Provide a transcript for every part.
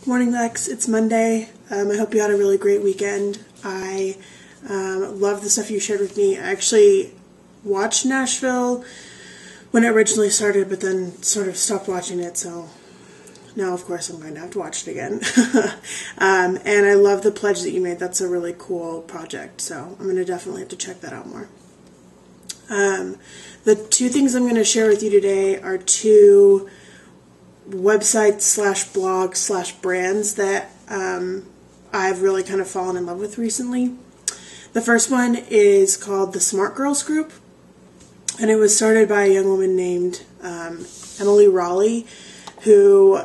Morning, Lex. It's Monday. I hope you had a really great weekend. I love the stuff you shared with me. I actually watched Nashville when it originally started, but then sort of stopped watching it, so now, of course, I'm going to have to watch it again. And I love the pledge that you made. That's a really cool project, so I'm going to definitely have to check that out more. The two things I'm going to share with you today are two websites / blogs / brands that I've really kind of fallen in love with recently. The first one is called the Smart Girls Group, and it was started by a young woman named Emily Raleigh, who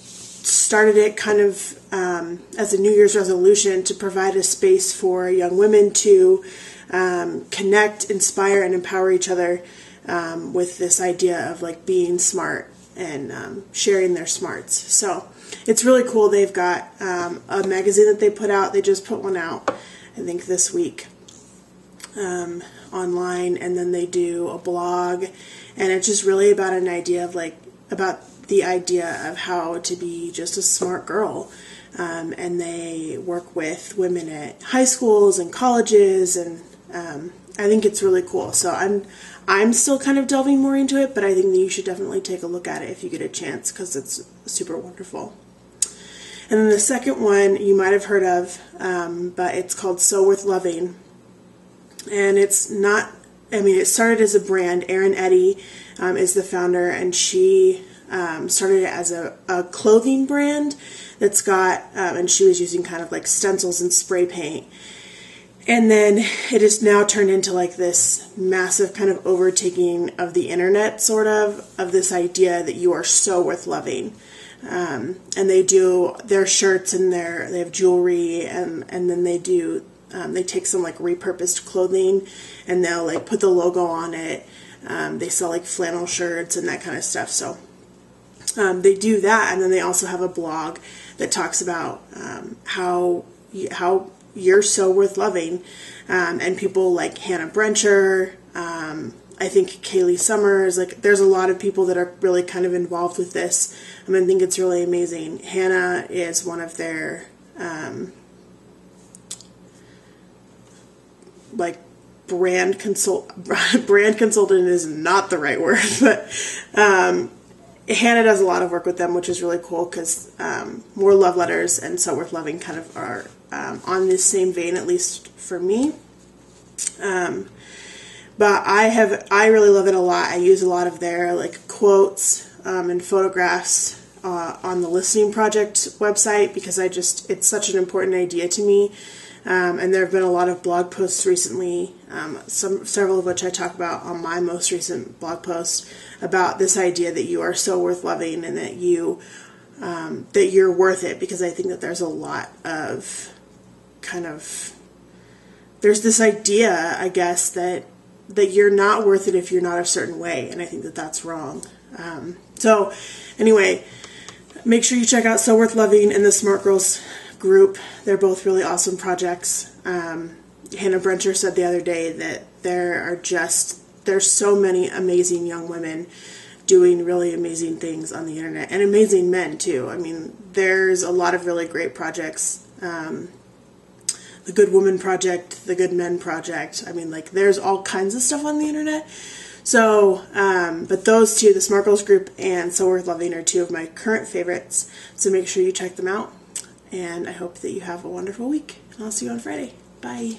started it kind of as a New Year's resolution to provide a space for young women to connect, inspire, and empower each other with this idea of like being smart and sharing their smarts. So it's really cool. They've got a magazine that they put out. They just put one out, I think, this week online, and then they do a blog, and it's just really about an idea of about the idea of how to be just a smart girl. And they work with women at high schools and colleges, and I think it's really cool. So I'm still kind of delving more into it, but I think that you should definitely take a look at it if you get a chance, because it's super wonderful. And then the second one you might have heard of, but it's called So Worth Loving. And it's not, it started as a brand. Erin Eddy is the founder, and she started it as a clothing brand that's got, and she was using kind of like stencils and spray paint. And then it is now turned into like this massive kind of overtaking of the internet, sort of this idea that you are so worth loving. And they do their shirts and they have jewelry, and then they do, they take some like repurposed clothing and they'll like put the logo on it. They sell like flannel shirts and that kind of stuff. So they do that, and then they also have a blog that talks about how you're so worth loving, and people like Hannah Brencher, I think Kaylee Summers, like there's a lot of people that are really kind of involved with this. I think it's really amazing. Hannah is one of their brand consultant is not the right word, but Hannah does a lot of work with them, which is really cool, because More Love Letters and So Worth Loving kind of are on this same vein, at least for me. But I really love it a lot. I use a lot of their like quotes and photographs on the Listening Project website, because it's such an important idea to me. And there have been a lot of blog posts recently, several of which I talk about on my most recent blog post, about this idea that you are so worth loving, and that that you're worth it, because I think that there's a lot of there's this idea, I guess, that you're not worth it if you're not a certain way, and I think that that's wrong. So anyway, make sure you check out So Worth Loving and the Smart Girls Group. They're both really awesome projects. Hannah Brencher said the other day that there's so many amazing young women doing really amazing things on the internet, and amazing men too. There's a lot of really great projects. The Good Woman Project, the Good Men Project. There's all kinds of stuff on the internet. So, but those two, the Smart Girls Group and So Worth Loving, are two of my current favorites. So make sure you check them out. And I hope that you have a wonderful week. And I'll see you on Friday. Bye.